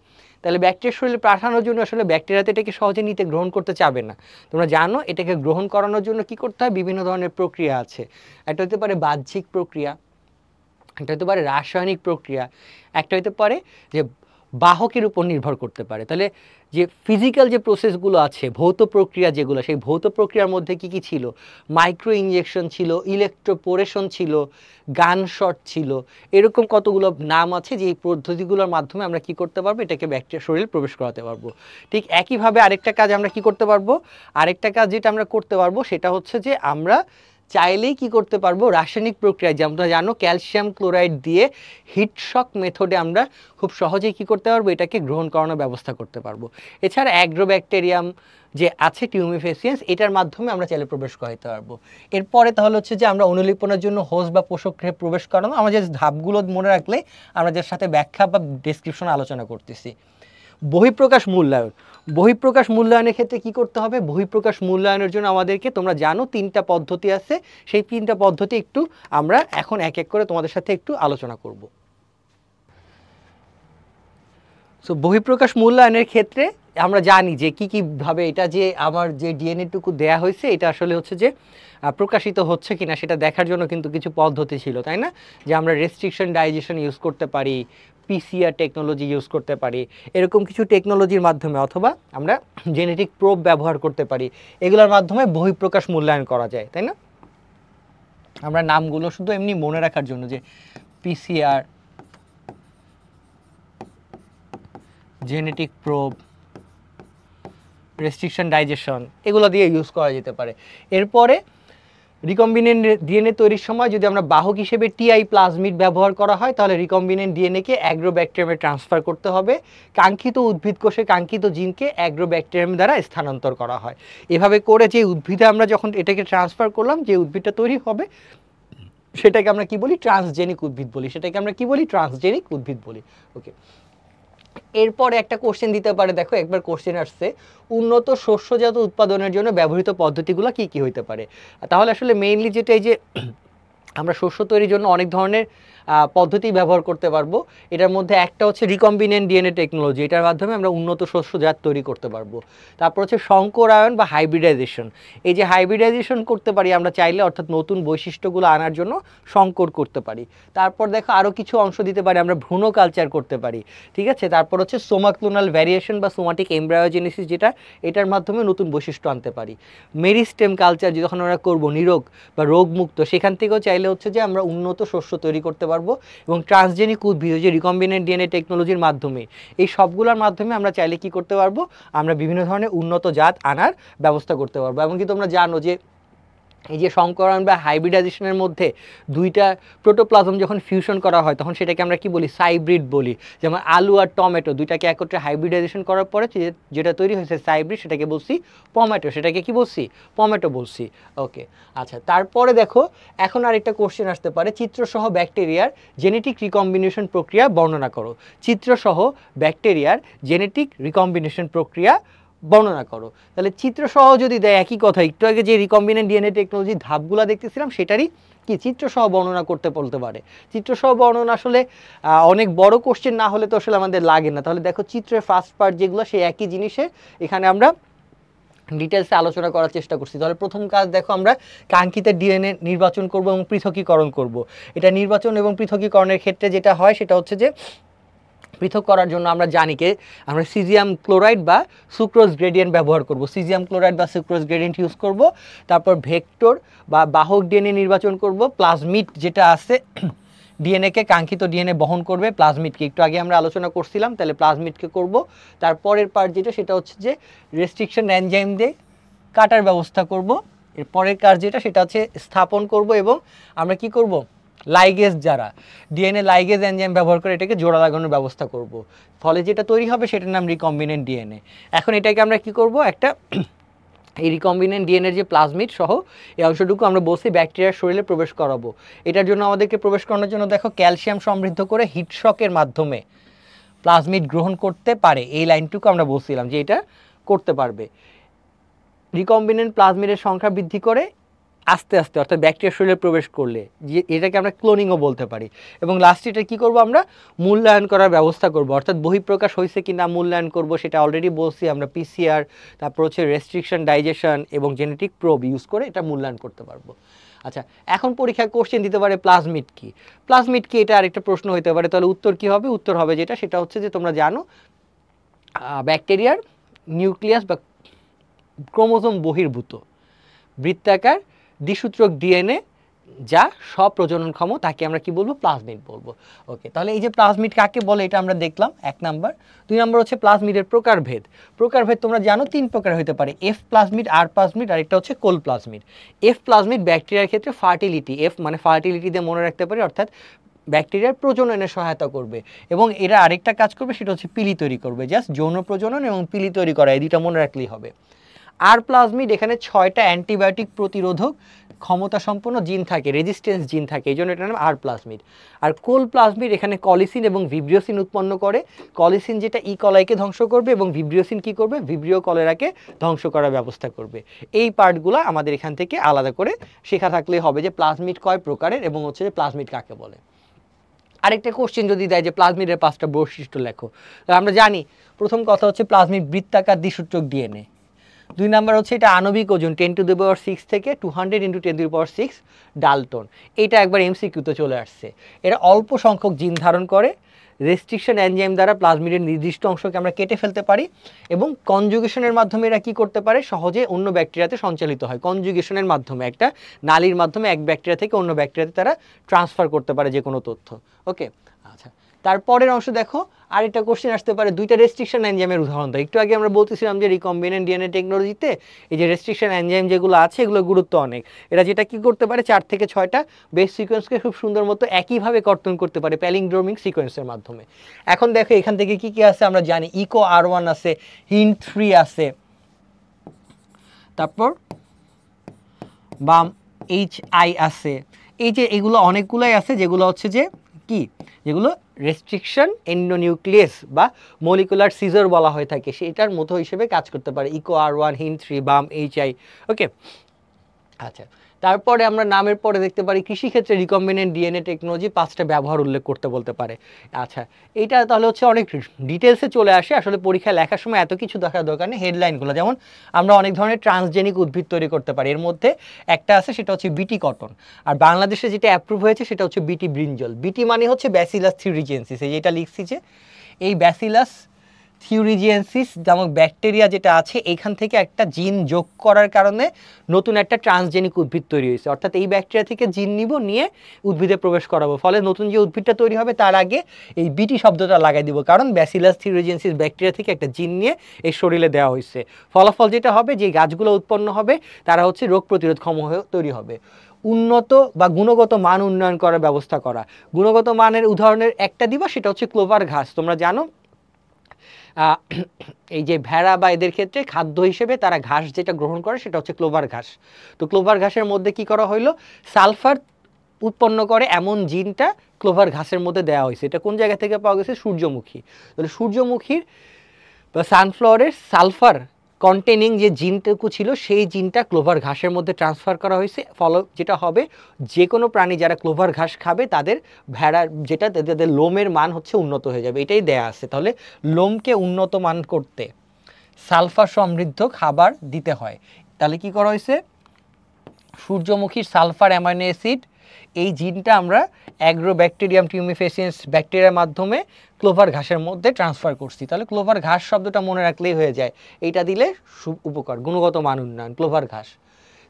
তাহলে ব্যাকটেরিয়ার শরীরে পাঠানোর জন্য আসলে ব্যাকটেরিয়াতে এটাকে সহজে নিতে গ্রহণ করতে চাবে না। তোমরা জানো এটাকে গ্রহণ করানোর জন্য কি করতে হয়, বিভিন্ন ধরনের প্রক্রিয়া আছে। একটা হতে পারে বাহ্যিক প্রক্রিয়া, একটা হতে পারে রাসায়নিক প্রক্রিয়া, একটা হতে পারে যে বাহকের উপর নির্ভর করতে পারে। তাহলে যে ফিজিক্যাল যে প্রসেসগুলো আছে, ভৌত প্রক্রিয়া যেগুলো, সেই ভৌত প্রক্রিয়ার মধ্যে কি কি ছিল, মাইক্রো ইনজেকশন ছিল, ইলেকট্রোপোরেশন ছিল, গান শট ছিল, এরকম কতগুলো নাম আছে যে এই পদ্ধতিগুলোর মাধ্যমে আমরা কি করতে পারবো, এটাকে ব্যাকটেরিয়ার শরীরে প্রবেশ করাতে পারবো। ঠিক একইভাবে আরেকটা কাজ আমরা কি করতে পারবো, আরেকটা কাজ যেটা আমরা করতে পারবো সেটা হচ্ছে যে আমরা চাইলেই কি করতে পারবো, রাসায়নিক প্রক্রিয়ায়, যেমন তোমরা জানো ক্যালসিয়াম ক্লোরাইড দিয়ে হিট শক মেথডে আমরা খুব সহজেই কি করতে পারবো, এটাকে গ্রহণ করানোর ব্যবস্থা করতে পারবো। এছাড়া অ্যাগ্রোব্যাকটেরিয়াম যে আছে টিউমিফেসিয়েন্স, এটার মাধ্যমে আমরা চাইলে প্রবেশ করাতে পারবো। এরপরে তাহলে হচ্ছে যে আমরা অনুলিপনের জন্য হোস্ট বা পোষক গ্রহে প্রবেশ করানো, আমরা যে ধাপগুলো মনে রাখলে আমরা যার সাথে ব্যাখ্যা বা ডেসক্রিপশন আলোচনা করতেছি। বহিঃপ্রকাশ মূল্যায়ন, বহিঃপ্রকাশ মূল্যায়নের ক্ষেত্রে কি করতে হবে, বহিঃপ্রকাশ মূল্যায়নের জন্য আমাদেরকে, তোমরা জানো 3টা পদ্ধতি আছে, সেই 3টা পদ্ধতি একটু আমরা এখন এক এক করে তোমাদের সাথে একটু আলোচনা করব। সো বহিঃপ্রকাশ মূল্যায়নের ক্ষেত্রে আমরা জানি যে কী কীভাবে এটা যে আমার যে ডিএনএটুকু দেয়া হয়েছে এটা আসলে হচ্ছে যে প্রকাশিত হচ্ছে কিনা সেটা দেখার জন্য কিন্তু কিছু পদ্ধতি ছিল, তাই না? যে আমরা রেস্ট্রিকশন ডাইজেশন ইউজ করতে পারি, পিসিআর টেকনোলজি ইউজ করতে পারি, এরকম কিছু টেকনোলজির মাধ্যমে, অথবা আমরা জেনেটিক প্রোব ব্যবহার করতে পারি, এগুলোর মাধ্যমে বহিঃপ্রকাশ মূল্যায়ন করা যায়, তাই না? আমরা নামগুলো শুধু এমনি মনে রাখার জন্য, যে PCR, genetic probe, restriction digestion, এগুলো দিয়ে ইউজ করা যেতে পারে। এরপরে রিকম্বিনেন্ট ডিএনএ তৈরির সময় যদি আমরা বাহক হিসেবে টিআই প্লাজমিড ব্যবহার করা হয়, তাহলে রিকম্বিনেন্ট ডিএনএকে অ্যাগ্রোব্যাকটেরিয়ামে ট্রান্সফার করতে হবে। কাঙ্ক্ষিত উদ্ভিদ কোষে কাঙ্ক্ষিত জিনকে অ্যাগ্রোব্যাকটেরিয়াম দ্বারা স্থানান্তর করা হয়। এভাবে করে যে উদ্ভিদে আমরা যখন এটাকে ট্রান্সফার করলাম, যে উদ্ভিদটা তৈরি হবে সেটাকে আমরা কি বলি, ট্রান্সজেনিক উদ্ভিদ বলি, সেটাকে আমরা কি বলি, ট্রান্সজেনিক উদ্ভিদ বলি। ওকে, এরপরে একটা কোশ্চেন দিতে পারে, দেখো একবার কোশ্চেন আসছে, উন্নত শস্যজাত উৎপাদনের জন্য ব্যবহৃত পদ্ধতিগুলো কি কি হইতে পারে। তাহলে আসলে মেইনলি যেটা, এই যে আমরা শস্য তৈরির জন্য অনেক ধরনের পদ্ধতি ব্যবহার করতে পারবো। এটার মধ্যে একটা হচ্ছে রিকম্বিনেন্ট ডিএনএ টেকনোলজি, এটার মাধ্যমে আমরা উন্নত শস্যজাত তৈরি করতে পারবো। তারপর হচ্ছে সংকরায়ন বা হাইব্রিডাইজেশন, এই যে হাইব্রিডাইজেশন করতে পারি আমরা চাইলে, অর্থাৎ নতুন বৈশিষ্ট্যগুলো আনার জন্য সংকর করতে পারি। তারপর দেখো আরও কিছু অংশ দিতে পারি, আমরা ভ্রূণ কালচার করতে পারি, ঠিক আছে। তারপর হচ্ছে সোমাক্লোনাল ভ্যারিয়েশন বা সোমাটিক এমব্রায়োজেনেসিস, যেটা এটার মাধ্যমে নতুন বৈশিষ্ট্য আনতে পারি। মেরিস্টেম কালচার যখন আমরা করবো নিরোগ বা রোগমুক্ত, সেখান থেকেও চাইলে হচ্ছে যে আমরা উন্নত শস্য তৈরি করতে পারবো। এবং ট্রান্সজেনিক উদ্ভিদ, যে রিকম্বিনেন্ট ডিএনএ টেকনোলজির মাধ্যমে, এই সবগুলোর মাধ্যমে আমরা চাইলে কি করতে পারবো, আমরা বিভিন্ন ধরনের উন্নত জাত আনার ব্যবস্থা করতে পারবো। এমনকি তোমরা জানো যে এই যে সংকরণ বা হাইব্রিডাইজেশনের মধ্যে দুইটা প্রোটোপ্লাজম যখন ফিউশন করা হয়, তখন সেটাকে আমরা কি বলি, সাইব্রিড বলি। যেমন আলু আর টমেটো দুইটাকে একত্রে হাইব্রিডাইজেশন করার পরে যেটা তৈরি হয়েছে সাইব্রিড, সেটাকে বলছি পমেটো, সেটাকে কি বলছি, পমেটো বলছি। ওকে, আচ্ছা, তারপরে দেখো এখন আরেকটা কোশ্চেন আসতে পারে, চিত্রসহ ব্যাকটেরিয়ার জেনেটিক রিকম্বিনেশন প্রক্রিয়া বর্ণনা করো। চিত্রসহ ব্যাকটেরিয়ার জেনেটিক রিকম্বিনেশন প্রক্রিয়া বর্ণনা করো। তাহলে চিত্রসহ যদি দেয়, একই কথা, একটু আগে যে রিকম্বিনেন্ট ডিএনএ টেকনোলজির ধাপগুলো দেখতেছিলাম সেটারই কি চিত্রসহ বর্ণনা করতে বলতে পারে। চিত্রসহ বর্ণনা আসলে অনেক বড় কোশ্চেন না হলে তো আসলে আমাদের লাগে না। তাহলে দেখো চিত্রের ফার্স্ট পার্ট যেগুলো, সেই একই জিনিসে এখানে আমরা ডিটেলসে আলোচনা করার চেষ্টা করছি। তাহলে প্রথম কাজ দেখো, আমরা কাঙ্ক্ষিত ডিএনএ নির্বাচন করব এবং পৃথকীকরণ করব। এটা নির্বাচন এবং পৃথকীকরণের ক্ষেত্রে যেটা হয় সেটা হচ্ছে যে পৃথক করার জন্য আমরা জানি যে আমরা সিজিয়াম ক্লোরাইড বা সুক্রোজ গ্রেডিয়েন্ট ব্যবহার করব। সিজিয়াম ক্লোরাইড বা সুক্রোজ গ্রেডিয়েন্ট ইউজ করব। তারপর ভেক্টর বা বাহক ডিএনএ নির্বাচন করব। প্লাজমিড যেটা আছে ডিএনএকে কাঙ্ক্ষিত ডিএনএ বহন করবে, প্লাজমিডকে একটু আগে আমরা আলোচনা করছিলাম, তাহলে প্লাজমিডকে করব। তারপরের পার্ট যেটা সেটা হচ্ছে যে রেস্ট্রিকশন এনজাইম দিয়ে কাটার ব্যবস্থা করব। এর পরের কাজ যেটা সেটা হচ্ছে স্থাপন করব এবং আমরা কি করব, লাইগেজ যারা ডিএনএ লাইগেজ এনজাইম ব্যবহার করে এটাকে জোড়া লাগানোর ব্যবস্থা করব। ফলে যেটা তৈরি হবে সেটার নাম রিকম্বিনেন্ট ডিএনএ। এখন এটাকে আমরা কি করব, একটা এই রিকম্বিনেন্ট ডিএনএর যে প্লাজমিড সহ এই অংশটুকু আমরা বসে ব্যাকটেরিয়ার শরীরে প্রবেশ করাবো। এটার জন্য আমাদেরকে প্রবেশ করানোর জন্য দেখো ক্যালসিয়াম সমৃদ্ধ করে হিটশকের মাধ্যমে প্লাজমিড গ্রহণ করতে পারে, এই লাইনটুকু আমরা বলছিলাম যে এটা করতে পারবে। রিকম্বিনেন্ট প্লাজমিডের সংখ্যা বৃদ্ধি করে আস্তে আস্তে, অর্থাৎ ব্যাকটেরিয়ার শরীরে প্রবেশ করলে, যে এটাকে আমরা ক্লোনিংও বলতে পারি। এবং লাস্টে এটা কী করবো, আমরা মূল্যায়ন করার ব্যবস্থা করব, অর্থাৎ বহিঃপ্রকাশ হয়েছে কি না মূল্যায়ন করব। সেটা অলরেডি বলছি আমরা পিসিআর, তারপর হচ্ছে রেস্ট্রিকশন ডাইজেশন এবং জেনেটিক প্রোব ইউজ করে এটা মূল্যায়ন করতে পারবো। আচ্ছা, এখন পরীক্ষায় কোশ্চেন দিতে পারে প্লাজমিড কি, প্লাজমিড কি, এটা আরেকটা প্রশ্ন হতে পারে। তাহলে উত্তর কি হবে, উত্তর হবে যেটা সেটা হচ্ছে যে তোমরা জানো ব্যাকটেরিয়ার নিউক্লিয়াস বা ক্রোমোজোম বহির্ভূত বৃত্তাকার দ্বিসূত্রক ডিএনএ যা স্বপ্রজননক্ষম, তাকে আমরা কি বলবো, প্লাজমিড বলবো। ওকে, তাহলে এই যে প্লাজমিড কাকে বলে এটা আমরা দেখলাম, এক নাম্বার। দুই নাম্বার হচ্ছে প্লাজমিডের প্রকারভেদ। প্রকারভেদ তোমরা জানো তিন প্রকার হতে পারে, এফ প্লাজমিড, আর প্লাজমিড, আর একটা হচ্ছে কোল প্লাজমিড। এফ প্লাজমিড ব্যাকটেরিয়ার ক্ষেত্রে ফার্টিলিটি, এফ মানে ফার্টিলিটি দিয়ে মনে রাখতে পারি, অর্থাৎ ব্যাকটেরিয়ার প্রজননে সহায়তা করবে। এবং এরা আরেকটা কাজ করবে সেটা হচ্ছে পিলি তৈরি করবে, জাস্ট যৌন প্রজনন এবং পিলি তৈরি করা, এই দুইটা মনে রাখলেই হবে। আর প্লাজমিড এখানে 6টা অ্যান্টিবায়োটিক প্রতিরোধক ক্ষমতা সম্পন্ন জিন থাকে, রেজিস্ট্যান্স জিন থাকে, এই জন্য এটার নাম আর প্লাজমিড। আর কোল প্লাজমিড এখানে কলিসিন এবং ভিব্রিওসিন উৎপন্ন করে। কলিসিন যেটা ই কলাইকে ধ্বংস করবে এবং ভিব্রিওসিন কি করবে, ভিব্রিও কলেরাকে ধ্বংস করার ব্যবস্থা করবে। এই পার্টগুলো আমাদের এখান থেকে আলাদা করে শেখা থাকলে হবে যে প্লাজমিড কয় প্রকারের এবং হচ্ছে যে প্লাজমিড কাকে বলে। আরেকটা কোশ্চেন যদি দেয় যে প্লাজমিডের 5টা বৈশিষ্ট্য লেখো, তাহলে আমরা জানি প্রথম কথা হচ্ছে প্লাজমিড বৃত্তাকার দ্বিসূত্রক ডিএনএ। দুই নাম্বার হচ্ছে এটা আণবিক ওজন 10⁶ থেকে 200 × 10⁶ ডালটন। এটা একবার এমসিকিউতে চলে আসছে। এরা অল্প সংখ্যক জিন ধারণ করে। রেস্ট্রিকশন এনজাইম দ্বারা প্লাজমিডের নির্দিষ্ট অংশকে আমরা কেটে ফেলতে পারি এবং কনজুগেশনের মাধ্যমে এরা কী করতে পারে, সহজে অন্য ব্যাকটেরিয়াতে সঞ্চালিত হয়। কনজুগেশনের মাধ্যমে একটা নালীর মাধ্যমে এক ব্যাকটেরিয়া থেকে অন্য ব্যাকটেরিয়াতে তারা ট্রান্সফার করতে পারে যে কোনো তথ্য। ওকে, আচ্ছা, তারপরের অংশ দেখো, আরেকটা কোশ্চেন আসতে পারে দুইটা রেস্ট্রিকশন এনজাইমের উদাহরণ দাও। একটু আগে আমরা বলতেছিলাম যে রিকম্বিনেন্ট ডিএনএ টেকনোলজিতে এই যে রেস্ট্রিকশন এনজাইম যেগুলো আছে এগুলো গুরুত্ব অনেক। এরা যেটা কি করতে পারে, 4 থেকে 6টা বেস সিকোয়েন্সকে খুব সুন্দর মতো একইভাবে কর্তন করতে পারে প্যালিন্ড্রোমিক সিকোয়েন্সের মাধ্যমে। এখন দেখো এখান থেকে কি কি আছে আমরা জানি, ইকো R1 আছে, HINT3 আছে, তারপর বাম HI আছে। এই যে এগুলো অনেকগুলাই আছে যেগুলো হচ্ছে যে কি, যেগুলো রেস্ট্রিকশন এন্ডোনিউক্লিয়াস বা মলিকুলার সিজার বলা হয়ে থাকে, সেটার মতো হিসেবে কাজ করতে পারে, ইকো R1, HINT3, বাম HI। ওকে, আচ্ছা, তারপরে আমরা নামের পরে দেখতে পারি কৃষিক্ষেত্রে রিকম্বিনেন্ট ডিএনএ টেকনোলজি 5টা ব্যবহার উল্লেখ করতে বলতে পারে। আচ্ছা, এটা তাহলে হচ্ছে অনেক ডিটেলসে চলে আসে, আসলে পরীক্ষায় লেখার সময় এত কিছু দেখার দরকার নেই। হেডলাইনগুলো যেমন আমরা অনেক ধরনের ট্রান্সজেনিক উদ্ভিদ তৈরি করতে পারি, এর মধ্যে একটা আছে সেটা হচ্ছে বিটি কটন, আর বাংলাদেশে যেটা অ্যাপ্রুভ হয়েছে সেটা হচ্ছে বিটি ব্রিঞ্জল। বিটি মানে হচ্ছে ব্যাসিলাস থিউরিজিয়েন্সিস, এই যেটা লিখছি যে এই ব্যাসিলাস থিউরিজিয়েন্সিস যেমন ব্যাকটেরিয়া যেটা আছে এখান থেকে একটা জিন যোগ করার কারণে নতুন একটা ট্রান্সজেনিক উদ্ভিদ তৈরি হয়েছে, অর্থাৎ এই ব্যাকটেরিয়া থেকে জিন নিব, নিয়ে উদ্ভিদে প্রবেশ করাবো, ফলে নতুন যে উদ্ভিদটা তৈরি হবে তার আগে এই বিটি শব্দটা লাগাই দিব, কারণ ব্যাসিলাস থিউরিজিয়েন্সিস ব্যাকটেরিয়া থেকে একটা জিন নিয়ে এই শরীরে দেওয়া হয়েছে। ফলাফল যেটা হবে, যে গাছগুলো উৎপন্ন হবে তারা হচ্ছে রোগ প্রতিরোধক্ষম হয়ে তৈরি হবে। উন্নত বা গুণগত মান উন্নয়ন করার ব্যবস্থা করা, গুণগত মানের উদাহরণের একটা দিবা সেটা হচ্ছে ক্লোভার ঘাস। তোমরা জানো এই যে ভেড়া বা এদের ক্ষেত্রে খাদ্য হিসেবে তারা ঘাস যেটা গ্রহণ করে সেটা হচ্ছে ক্লোভার ঘাস। তো ক্লোভার ঘাসের মধ্যে কি করা হইলো, সালফার উৎপন্ন করে এমন জিনটা ক্লোভার ঘাসের মধ্যে দেওয়া হয়েছে। এটা কোন জায়গা থেকে পাওয়া গেছে, সূর্যমুখী। তাহলে সূর্যমুখীর বা সানফ্লাওয়ারের সালফার কন্টেনিং যে জিনটুকু ছিল সেই জিনটা ক্লোভার ঘাসের মধ্যে ট্রান্সফার করা হয়েছে। ফলে যেটা হবে, যে কোনো প্রাণী যারা ক্লোভার ঘাস খাবে তাদের ভেড়ার যেটা তাদের লোমের মান হচ্ছে উন্নত হয়ে যাবে, এটাই দেয়া আছে। তাহলে লোমকে উন্নত মান করতে সালফার সমৃদ্ধ খাবার দিতে হয়। তাহলে কি করা হয়েছে, সূর্যমুখীর সালফার অ্যামাইনো অ্যাসিড এই জিনটা আমরা অ্যাগ্রোব্যাকটেরিয়াম টিউমিফেসিয়েন্স ব্যাকটেরিয়ার মাধ্যমে ক্লোভার ঘাসের মধ্যে ট্রান্সফার করছি। তাহলে ক্লোভার ঘাস শব্দটা মনে রাখলেই হয়ে যায়, এইটা দিলে উপকার, গুণগত মান উন্নয়ন, ক্লোভার ঘাস।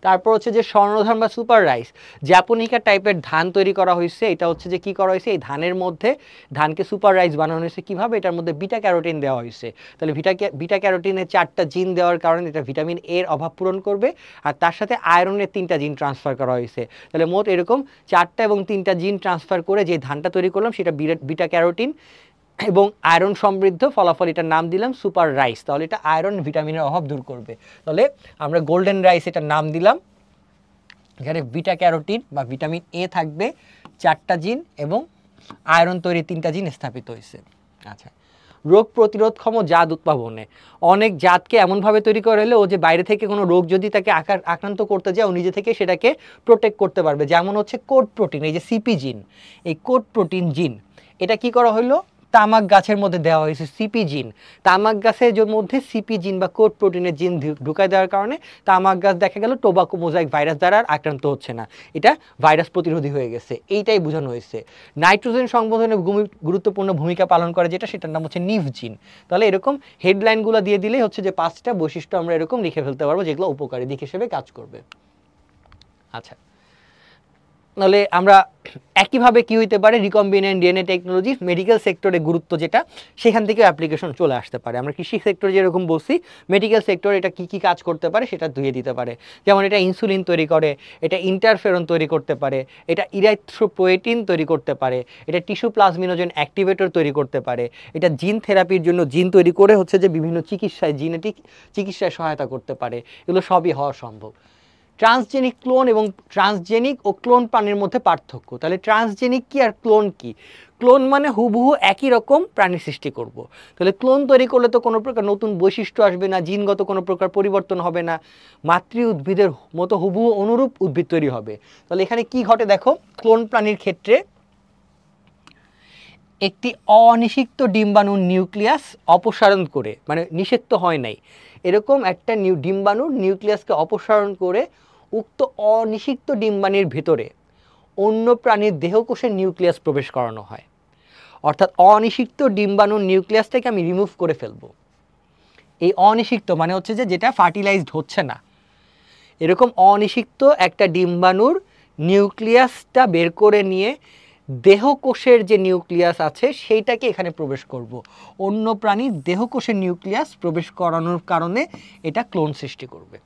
তারপর হচ্ছে যে স্বর্ণধান বা সুপার রাইস, জ্যাপনিকা টাইপের ধান তৈরি করা হয়েছে। এটা হচ্ছে যে কি করা হয়েছে, এই ধানের মধ্যে ধানকে সুপার রাইস বানানো হয়েছে কীভাবে, এটার মধ্যে বিটা ক্যারোটিন দেওয়া হয়েছে। তাহলে বিটা ক্যারোটিনের 4টা জিন দেওয়ার কারণে এটা ভিটামিন এর অভাব পূরণ করবে, আর তার সাথে আয়রনের 3টা জিন ট্রান্সফার করা হয়েছে। তাহলে মোট এরকম 4টা এবং 3টা জিন ট্রান্সফার করে যে ধানটা তৈরি করলাম সেটা বিটা ক্যারোটিন এবং আয়রন সমৃদ্ধ, ফলাফল এটার নাম দিলাম সুপার রাইস। তাহলে এটা আয়রন ভিটামিনের অভাব দূর করবে। তাহলে আমরা গোল্ডেন রাইস এটার নাম দিলাম। এখানে বিটা ক্যারোটিন বা ভিটামিন এ থাকবে, 4টা জিন এবং আয়রন তৈরি 3টা জিন স্থাপিত হয়েছে। আচ্ছা, রোগ প্রতিরোধক্ষম জাত উৎপাদনে অনেক জাতকে এমনভাবে তৈরি করা হলে ও যে বাইরে থেকে কোনো রোগ যদি তাকে আক্রান্ত করতে যায় ও নিজে থেকে সেটাকে প্রোটেক্ট করতে পারবে। যেমন হচ্ছে কোড প্রোটিন, এই যে সিপি জিন, এই কোড প্রোটিন জিন এটা কি করা হলো, তামাক গাছের মধ্যে দেওয়া হয়েছে সিপি জিন। তামাক গাছের মধ্যে সিপি জিন বা কোড প্রোটিনের জিন ঢুকায় দেওয়ার কারণে তামাক গাছ দেখা গেল টোবাকো মোজাইক ভাইরাস দ্বারা আর আক্রান্ত হচ্ছে না, এটা ভাইরাস প্রতিরোধী হয়ে গেছে, এইটাই বোঝানো হয়েছে। নাইট্রোজেন সংবন্ধনে গুরুত্বপূর্ণ ভূমিকা পালন করে যেটা, সেটার নাম হচ্ছে নিভ জিন। তাহলে এরকম হেডলাইনগুলো দিয়ে দিলেই হচ্ছে যে 5টা বৈশিষ্ট্য আমরা এরকম লিখে ফেলতে পারবো যেগুলো উপকারী দিক হিসেবে কাজ করবে। আচ্ছা, নাহলে আমরা একইভাবে কি হইতে পারে, রিকম্বিনেন্ট ডিএনএ টেকনোলজি মেডিকেল সেক্টরে গুরুত্ব যেটা, সেখান থেকে অ্যাপ্লিকেশন চলে আসতে পারে। আমরা কৃষি সেক্টরে যেরকম বলছি, মেডিকেল সেক্টরে এটা কি কি কাজ করতে পারে সেটা ধুয়ে দিতে পারে। যেমন এটা ইনসুলিন তৈরি করে, এটা ইন্টারফেরন তৈরি করতে পারে, এটা ইরাইথ্রোপোয়েটিন তৈরি করতে পারে, এটা টিস্যু প্লাজমিনোজেন অ্যাক্টিভেটর তৈরি করতে পারে, এটা জিন থেরাপির জন্য জিন তৈরি করে হচ্ছে যে বিভিন্ন চিকিৎসায় জিনেটিক চিকিৎসায় সহায়তা করতে পারে। এগুলো সবই হওয়া সম্ভব। ট্রান্সজেনিক ক্লোন এবং ট্রান্সজেনিক ও ক্লোন প্রাণীর মধ্যে পার্থক্য। তাহলে ট্রান্সজেনিক কি আর ক্লোন কি? ক্লোন মানে হুবহু একই রকম প্রাণী সৃষ্টি করব। তাহলে ক্লোন তৈরি করলে তো কোনো প্রকার নতুন বৈশিষ্ট্য আসবে না, জিনগত কোনো প্রকার পরিবর্তন হবে না, মাতৃ উদ্ভিদের মতো হুবহু অনুরূপ উদ্ভিদ তৈরি হবে। তাহলে এখানে কি ঘটে দেখো, ক্লোন প্রাণীর ক্ষেত্রে একটি অনিষিক্ত ডিম্বাণুর নিউক্লিয়াস অপসারণ করে, মানে নিষিক্ত হয় নাই, এরকম একটা ডিম্বাণুর নিউক্লিয়াসকে অপসারণ করে উক্ত অনিষিক্ত ডিম্বাণুর ভেতরে অন্য প্রাণীর দেহকোষের নিউক্লিয়াস প্রবেশ করানো হয়। অর্থাৎ অনিষিক্ত ডিম্বাণুর নিউক্লিয়াসটাকে আমি রিমুভ করে ফেলবো। এই অনিষিক্ত মানে হচ্ছে যে যেটা ফার্টিলাইজড হচ্ছে না, এরকম অনিষিক্ত একটা ডিম্বাণুর নিউক্লিয়াসটা বের করে নিয়ে দেহকোষের যে নিউক্লিয়াস আছে সেইটাকে এখানে প্রবেশ করব। অন্য প্রাণীর দেহকোষের নিউক্লিয়াস প্রবেশ করানোর কারণে এটা ক্লোন সৃষ্টি করবে।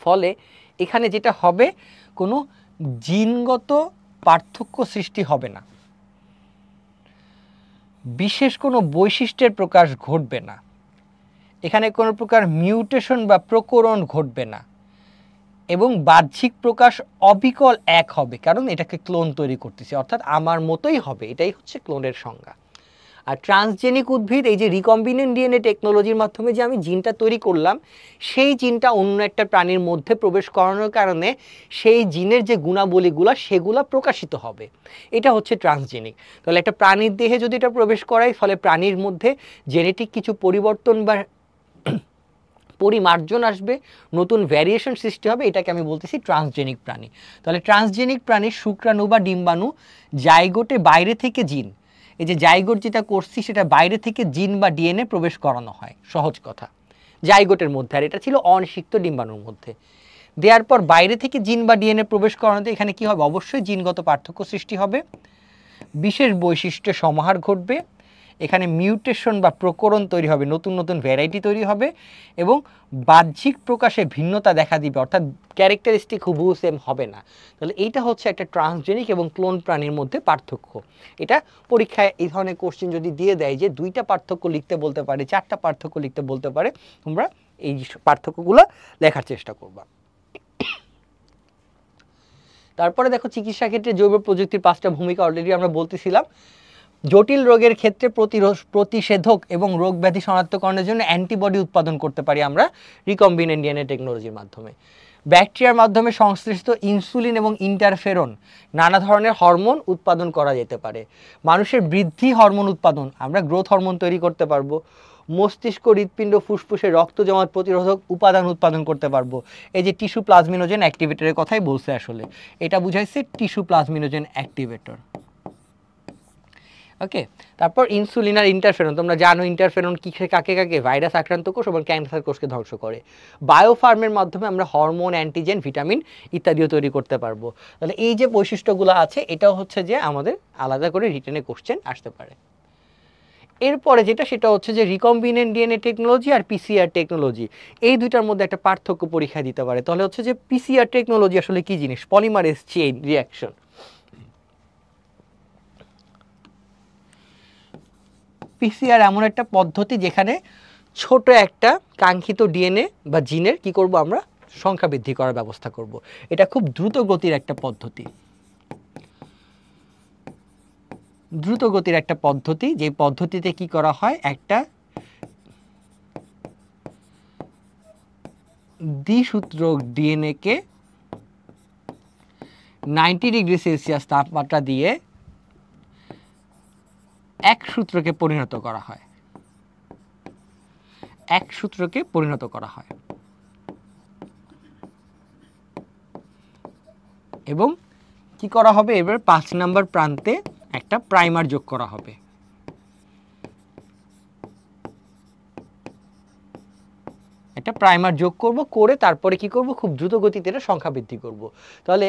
ফলে এখানে যেটা হবে, কোনো জিনগত পার্থক্য সৃষ্টি হবে না, বিশেষ কোনো বৈশিষ্ট্যের প্রকাশ ঘটবে না, এখানে কোনো প্রকার মিউটেশন বা প্রকরণ ঘটবে না, এবং বাহ্যিক প্রকাশ অবিকল এক হবে, কারণ এটাকে ক্লোন তৈরি করতেছি, অর্থাৎ আমার মতোই হবে। এটাই হচ্ছে ক্লোনের সংজ্ঞা। আর ট্রান্সজেনিক উদ্ভিদ, এই যে রিকম্বিনেন্ট ডিএনএ টেকনোলজির মাধ্যমে যে আমি জিনটা তৈরি করলাম, সেই জিনটা অন্য একটা প্রাণীর মধ্যে প্রবেশ করানোর কারণে সেই জিনের যে গুণাবলীগুলো সেগুলো প্রকাশিত হবে, এটা হচ্ছে ট্রান্সজেনিক। তাহলে একটা প্রাণীর দেহে যদি এটা প্রবেশ করায়, ফলে প্রাণীর মধ্যে জেনেটিক কিছু পরিবর্তন বা পরিমার্জন আসবে, নতুন ভ্যারিয়েশন সৃষ্টি হবে, এটাকে আমি বলতেছি ট্রান্সজেনিক প্রাণী। তাহলে ট্রান্সজেনিক প্রাণীর শুক্রাণু বা ডিম্বাণু জাইগোটে বাইরে থেকে জিন, এই যে জাইগোট যেটা করছি সেটা বাইরে থেকে জিন বা ডিএনএ প্রবেশ করানো হয়, সহজ কথা, জাইগোটের মধ্যে। আর এটা ছিল অনিষিক্ত ডিম্বাণুর মধ্যে। দেওয়ার পর বাইরে থেকে জিন বা ডিএনএ প্রবেশ করানোতে এখানে কি হবে, অবশ্যই জিনগত পার্থক্য সৃষ্টি হবে, বিশেষ বৈশিষ্ট্যের সমাহার ঘটবে, এখানে মিউটেশন বা প্রকরণ তৈরি হবে, নতুন নতুন ভ্যারাইটি তৈরি হবে, এবং বাহ্যিক প্রকাশে ভিন্নতা দেখা দিবে, অর্থাৎ ক্যারেক্টারিস্টিক হুবহু সেম হবে না। তাহলে এইটা হচ্ছে একটা ট্রান্সজেনিক এবং ক্লোন প্রাণীর মধ্যে পার্থক্য। এটা পরীক্ষায় এই ধরনের কোশ্চেন যদি দিয়ে দেয় যে 2টা পার্থক্য লিখতে বলতে পারে, 4টা পার্থক্য লিখতে বলতে পারে, তোমরা এই পার্থক্যগুলো লেখার চেষ্টা করবা। তারপরে দেখো, চিকিৎসা ক্ষেত্রে জৈব প্রযুক্তির 5টা ভূমিকা অলরেডি আমরা বলতেছিলাম। জটিল রোগের ক্ষেত্রে প্রতিষেধক এবং রোগ ব্যাধি শনাক্তকরণের জন্য অ্যান্টিবডি উৎপাদন করতে পারি আমরা রিকম্বিনেন্ট ডিএনএ টেকনোলজির মাধ্যমে। ব্যাকটেরিয়ার মাধ্যমে সংশ্লিষ্ট ইনসুলিন এবং ইন্টারফেরন নানা ধরনের হরমোন উৎপাদন করা যেতে পারে। মানুষের বৃদ্ধি হরমোন উৎপাদন, আমরা গ্রোথ হরমোন তৈরি করতে পারবো। মস্তিষ্ক, হৃৎপিণ্ড, ফুসফুসে রক্ত জমাট প্রতিরোধক উপাদান উৎপাদন করতে পারবো। এই যে টিস্যু প্লাজমিনোজেন অ্যাক্টিভেটরের কথাই বলছে আসলে, এটা বুঝাইছে টিস্যু প্লাজমিনোজেন অ্যাক্টিভেটর। ওকে, তারপর ইনসুলিন আর ইন্টারফেরন, তোমরা জানো ইন্টারফেরন কি কাকে কাকে, ভাইরাস আক্রান্ত কোষ এবং ক্যান্সার কোষকে ধ্বংস করে। বায়োফার্মের মাধ্যমে আমরা হরমোন, অ্যান্টিজেন, ভিটামিন ইত্যাদিও তৈরি করতে পারবো। তাহলে এই যে বৈশিষ্ট্যগুলো আছে, এটাও হচ্ছে যে আমাদের আলাদা করে রিটেনে কোশ্চেন আসতে পারে। এরপরে যেটা, সেটা হচ্ছে যে রিকম্বিনেন্ট ডিএনএ টেকনোলজি আর পিসিআর টেকনোলজি, এই দুইটার মধ্যে একটা পার্থক্য পরীক্ষায় দিতে পারে। তাহলে হচ্ছে যে পিসিআর টেকনোলজি আসলে কি জিনিস, পলিমারেজ চেইন রিঅ্যাকশন। পিসিআর এমন একটা পদ্ধতি যেখানে ছোট একটা কাঙ্ক্ষিত ডিএনএ বা জিনের কি করব, আমরা সংখ্যা বৃদ্ধি করার ব্যবস্থা করব। এটা খুব দ্রুত গতির একটা পদ্ধতি, দ্রুত গতির একটা পদ্ধতি, যে পদ্ধতিতে কি করা হয়, একটা দ্বিসূত্রক ডিএনএ কে 90 ডিগ্রি সেলসিয়াস তাপমাত্রা দিয়ে এক সূত্রকে পরিণত করা হয়, এক সূত্রকে পরিণত করা হয়। এবং কি করা হবে, এবার 5 নাম্বার প্রান্তে একটা প্রাইমার যোগ করা হবে। একটা প্রাইমার যোগ করব, করে তারপরে কি করব, খুব দ্রুত গতিতে এটা সংখ্যা বৃদ্ধি করব। তাহলে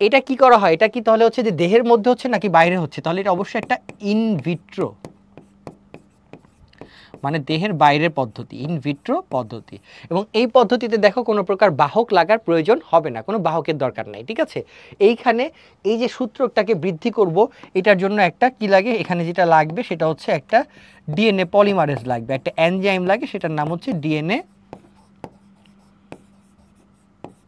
এটা কি করা হয়, এটা কি তাহলে হচ্ছে যে দেহের মধ্যে হচ্ছে নাকি বাইরে হচ্ছে, তাহলে এটা অবশ্যই একটা ইনভিট্রো, মানে দেহের বাইরের পদ্ধতি, ইনভিট্রো পদ্ধতি। এবং এই পদ্ধতিতে দেখো কোনো প্রকার বাহক লাগার প্রয়োজন হবে না, কোনো বাহকের দরকার নাই, ঠিক আছে। এইখানে এই যে সূত্রটাকে বৃদ্ধি করব, এটার জন্য একটা কি লাগে, এখানে যেটা লাগবে সেটা হচ্ছে একটা ডিএনএ পলিমারেজ লাগবে, একটা এনজাইম লাগে, সেটার নাম হচ্ছে ডিএনএ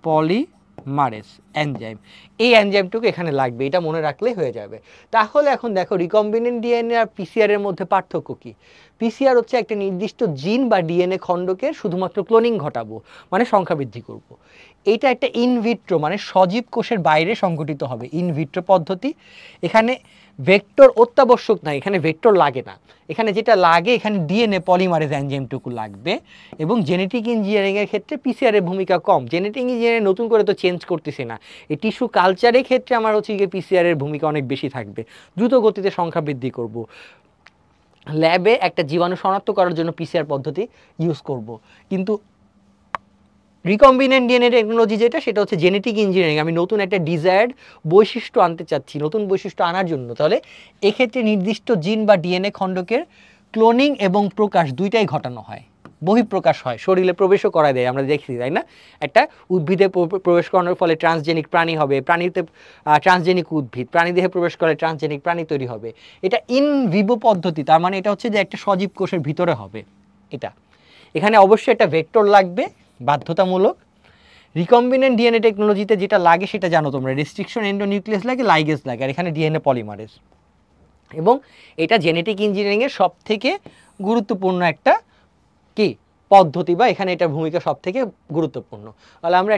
পলিমারেজ এনজাইম। এই এনজাইমটুকু এখানে লাগবে, এটা মনে রাখলেই হয়ে যাবে। তাহলে এখন দেখো রিকম্বিনেন্ট ডিএনএ আর পিসিআর এর মধ্যে পার্থক্য কি। পিসিআর হচ্ছে একটা নির্দিষ্ট জিন বা ডিএনএ খণ্ডকে শুধুমাত্র ক্লোনিং ঘটাবো, মানে সংখ্যা বৃদ্ধি করব। এটা একটা ইনভিট্রো, মানে সজীব কোষের বাইরে সংঘটিত হবে, ইনভিট্রো পদ্ধতি। এখানে ভেক্টর অত্যাবশ্যক নাই, এখানে ভেক্টর লাগে না, এখানে যেটা লাগে, এখানে ডিএনএ পলিমারেজ এনজাইমটুকু লাগবে। এবং জেনেটিক ইঞ্জিনিয়ারিংয়ের ক্ষেত্রে পিসিআর এর ভূমিকা কম, জেনেটিক ইঞ্জিনিয়ারিং নতুন করে তো চেঞ্জ করতেছি না, এই টিস্যু কালচারের ক্ষেত্রে আমার হচ্ছে গিয়ে পিসিআর এর ভূমিকা অনেক বেশি থাকবে, দ্রুত গতিতে সংখ্যা বৃদ্ধি করব। ল্যাবে একটা জীবাণু শনাক্ত করার জন্য পিসিআর পদ্ধতি ইউজ করব। কিন্তু রিকম্বিনেন্ট ডিএনএ টেকনোলজি যেটা, সেটা হচ্ছে জেনেটিক ইঞ্জিনিয়ারিং, আমি নতুন একটা ডিজায়ার্ড বৈশিষ্ট্য আনতে চাচ্ছি, নতুন বৈশিষ্ট্য আনার জন্য। তাহলে এক্ষেত্রে নির্দিষ্ট জিন বা ডিএনএ খণ্ডকের ক্লোনিং এবং প্রকাশ দুইটাই ঘটানো হয়, বহিঃপ্রকাশ হয়, শরীরে প্রবেশও করা দেয়, আমরা দেখছি তাই না। একটা উদ্ভিদে প্রবেশ করানোর ফলে ট্রান্সজেনিক প্রাণী হবে, প্রাণীতে ট্রান্সজেনিক উদ্ভিদ, প্রাণীদেহে প্রবেশ করে ট্রান্সজেনিক প্রাণী তৈরি হবে। এটা ইন ভিভো পদ্ধতি, তার মানে এটা হচ্ছে যে একটা সজীব কোষের ভিতরে হবে। এটা এখানে অবশ্যই একটা ভেক্টর লাগবে, বাধ্যতামূলক। রিকম্বিনেন্ট ডিএনএ টেকনোলজিতে যেটা লাগে সেটা জানো তোমরা, রেস্ট্রিকশন এন্ডোনিউক্লিয়াস লাগে, লাইগেজ লাগে, আর এখানে ডিএনএ পলিমারেজ। এবং এটা জেনেটিক ইঞ্জিনিয়ারিংয়ের সব থেকে গুরুত্বপূর্ণ একটা কি পদ্ধতি, বা এখানে এটার ভূমিকা সব থেকে গুরুত্বপূর্ণ। তাহলে আমরা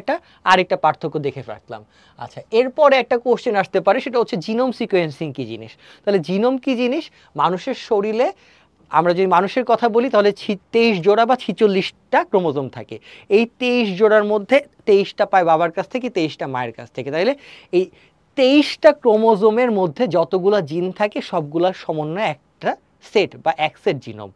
আরেকটা পার্থক্য দেখে রাখলাম। আচ্ছা, এরপরে একটা কোশ্চেন আসতে পারে, সেটা হচ্ছে জিনোম সিকোয়েন্সিং কি জিনিস। তাহলে জিনোম কি জিনিস, মানুষের শরীরে আমরা যদি মানুষের কথা বলি, তাহলে 23 জোড়া বা 46টা ক্রোমোজোম থাকে। এই 23 জোড়ার মধ্যে 23টা পায় বাবার কাছ থেকে, 23টা মায়ের কাছ থেকে। তাইলে এই 23টা ক্রোমোজোমের মধ্যে যতগুলো জিন থাকে, সবগুলোর সমন্বয়ে একটা সেট বা এক সেট জিনোম।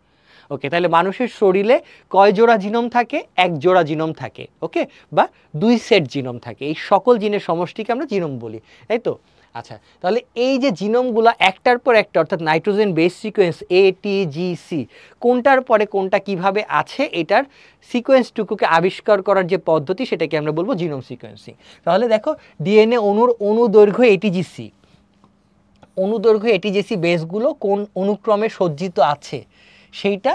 ওকে, তাহলে মানুষের শরীরে কয় জোড়া জিনোম থাকে, এক জোড়া জিনোম থাকে, ওকে, বা 2 সেট জিনোম থাকে। এই সকল জিনের সমষ্টিকে আমরা জিনোম বলি, তাই তো। আচ্ছা, তাহলে এই যে জিনোমগুলো একটার পর একটা, অর্থাৎ নাইট্রোজেন বেস সিকোয়েন্স ATGC, কোনটার পরে কোনটা কিভাবে আছে, এটার সিকোয়েন্সটুকুকে আবিষ্কার করার যে পদ্ধতি, সেটাকে আমরা বলবো জিনোম সিকোয়েন্সিং। তাহলে দেখো, ডিএনএ অণুর অনুদৈর্ঘ্য ATGC, অনুদৈর্ঘ্য ATGC বেসগুলো কোন অনুক্রমে সজ্জিত আছে, সেইটা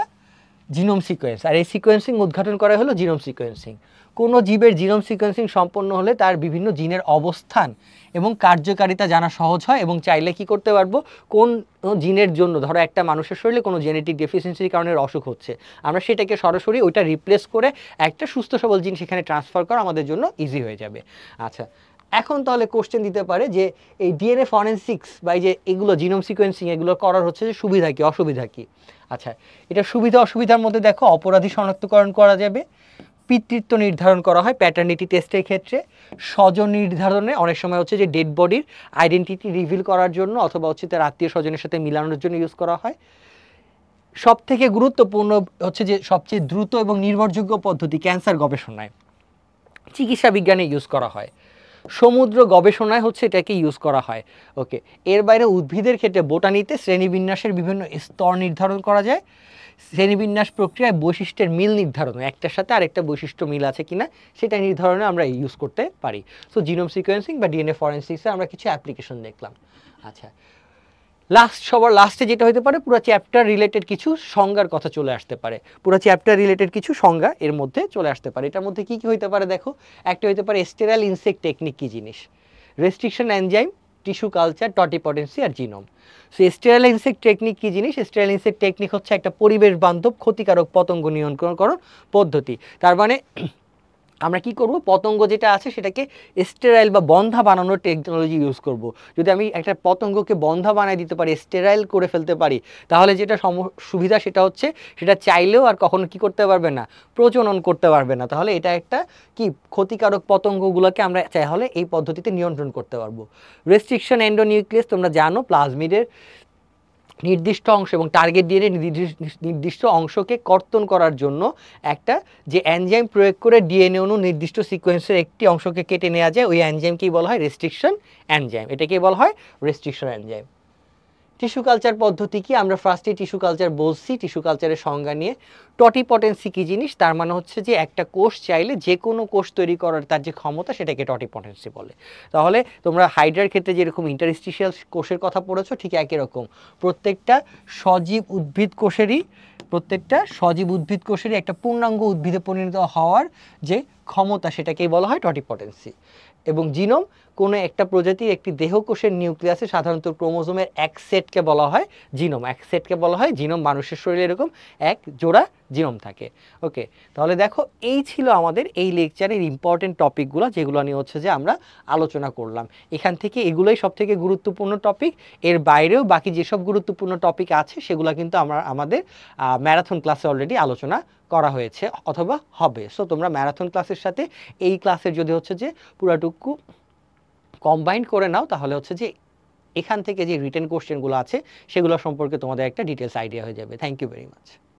জিনোম সিকোয়েন্স। আর এই সিকোয়েন্সিং উদ্ঘাটন করা হলো জিনোম সিকোয়েন্সিং। কোনো জীবের জিনোম সিকোয়েন্সিং সম্পন্ন হলে তার বিভিন্ন জিনের অবস্থান এবং কার্যকারিতা জানা সহজ হয়, এবং চাইলে কি করতে পারবো, কোন জিনের জন্য, ধরো একটা মানুষের শরীরে কোনো জেনেটিক ডেফিসিয়েন্সির কারণে অসুখ হচ্ছে, আমরা সেটাকে সরাসরি ওইটা রিপ্লেস করে একটা সুস্থ সবল জিন সেখানে ট্রান্সফার করা আমাদের জন্য ইজি হয়ে যাবে। আচ্ছা, এখন তাহলে কোশ্চেন দিতে পারে যে এই ডিএনএ ফরেনসিক্স বা এই যে এগুলো জিনোম সিকোয়েন্সিং এগুলো করার হচ্ছে যে সুবিধা কি অসুবিধা কি। আচ্ছা, এটা সুবিধা অসুবিধার মধ্যে দেখো অপরাধী শনাক্তকরণ করা যাবে, পিতৃত্ব নির্ধারণ করা হয় প্যাটার্নিটি টেস্টের ক্ষেত্রে, স্বজন নির্ধারণে অনেক সময় হচ্ছে যে ডেড বডির আইডেন্টিটি রিভিল করার জন্য অথবা হচ্ছে তার আত্মীয় স্বজনের সাথে মিলানোর জন্য ইউজ করা হয়। সব থেকে গুরুত্বপূর্ণ হচ্ছে যে সবচেয়ে দ্রুত এবং নির্ভরযোগ্য পদ্ধতি ক্যান্সার গবেষণায়, চিকিৎসা বিজ্ঞানে ইউজ করা হয়, সমুদ্র গবেষণায় হচ্ছে এটাকে ইউজ করা হয়। ওকে, এর বাইরে উদ্ভিদের ক্ষেত্রে বোটানিতে শ্রেণীবিন্যাসের বিভিন্ন স্তর নির্ধারণ করা যায়, শ্রেণীবিন্যাস প্রক্রিয়ায় বৈশিষ্ট্যের মিল নির্ধারণ, একটার সাথে আরেকটা বৈশিষ্ট্য মিল আছে কিনা সেটা নির্ধারণে আমরা ইউজ করতে পারি। সো জিনোম সিকোয়েন্সিং বা ডিএনএ ফরেনসিক্সে আমরা কিছু অ্যাপ্লিকেশন দেখলাম। আচ্ছা, সবার লাস্টে যেটা হতে পারে পুরো চ্যাপ্টার রিলেটেড কিছু সংজ্ঞার কথা চলে আসতে পারে, পুরো চ্যাপ্টার রিলেটেড কিছু সংজ্ঞা এর মধ্যে চলে আসতে পারে। এটার মধ্যে কি কি হতে পারে দেখো, একটা হতে পারে স্টেরাইল ইনসেক্ট টেকনিক কি জিনিস, restriction enzyme, tissue culture, totipotency আর genome. So sterile insect technique কি জিনিস, স্টেরাইল ইনসেক্ট টেকনিক হচ্ছে একটা পরিবেশ বান্ধব ক্ষতিকারক পতঙ্গ নিয়ন্ত্রণ পদ্ধতি। তার মানে আমরা কি করব, পতঙ্গ যেটা আছে সেটাকে স্টেরাইল বা বন্ধা বানানোর টেকনোলজি ইউজ করব। যদি আমি একটা পতঙ্গকে বন্ধা বানিয়ে দিতে পারি, স্টেরাইল করে ফেলতে পারি, তাহলে যেটা সুবিধা সেটা হচ্ছে সেটা চাইলেও আর কখনো কি করতে পারবে না, প্রজনন করতে পারবে না। তাহলে এটা একটা কি ক্ষতিকারক পতঙ্গগুলোকে আমরা চাইলে এই পদ্ধতিতে নিয়ন্ত্রণ করতে পারবো। রেস্ট্রিকশন এন্ডোনিউক্লিয়াস তোমরা জানো, প্লাজমিডের নির্দিষ্ট অংশ এবং টার্গেট ডিএনএ নির্দিষ্ট অংশকে কর্তন করার জন্য একটা যে এনজাইম প্রয়োগ করে ডিএনএ অণু নির্দিষ্ট সিকোয়েন্সের একটি অংশকে কেটে নেওয়া যায়, ওই এনজাইমকেই বলা হয় রেস্ট্রিকশন এনজাইম, এটাকেই বলা হয় রেস্ট্রিকশন এনজাইম। টিস্যু কালচার পদ্ধতি কি, আমরা ফার্স্টে টিস্যু কালচার বলছি, টিস্যু কালচারের সংজ্ঞা নিয়ে। টটিপটেন্সি কি জিনিস, তার মানে হচ্ছে যে একটা কোষ চাইলে যে কোনো কোষ তৈরি করার তার যে ক্ষমতা সেটাকে টটিপটেন্সি বলে। তাহলে তোমরা হাইড্রার ক্ষেত্রে যেরকম ইন্টারস্টিশিয়াল কোষের কথা পড়েছো, ঠিক একই রকম প্রত্যেকটা সজীব উদ্ভিদ কোষেরই একটা পূর্ণাঙ্গ উদ্ভিদে পরিণত হওয়ার যে ক্ষমতা সেটাকেই বলা হয় টটিপটেন্সি। এবং জিনোম কোনো একটা প্রজাতির একটি দেহকোষের নিউক্লিয়াসে সাধারণত ক্রোমোজোমের এক সেটকে বলা হয় জিনোম, এক সেটকে বলা হয় জিনোম। মানুষের শরীরে এরকম এক জোড়া জিনোম থাকে। ওকে, তাহলে দেখো এই ছিল আমাদের এই লেকচারের ইম্পর্টেন্ট টপিকগুলো, যেগুলো নিয়ে হচ্ছে যে আমরা আলোচনা করলাম। এখান থেকে এগুলোই সব থেকে গুরুত্বপূর্ণ টপিক, এর বাইরেও বাকি যেসব গুরুত্বপূর্ণ টপিক আছে সেগুলো কিন্তু আমাদের ম্যারাথন ক্লাসে অলরেডি আলোচনা করা হয়েছে অথবা হবে। সো তোমরা ম্যারাথন ক্লাসের সাথে এই ক্লাসের যদি হচ্ছে যে পুরাটুকু কম্বাইন করে নাও, তাহলে হচ্ছে যে এখান থেকে যে রিটেন কোশ্চেনগুলো আছে সেগুলো সম্পর্কে তোমাদের একটা ডিটেলস আইডিয়া হয়ে যাবে। Thank you very much.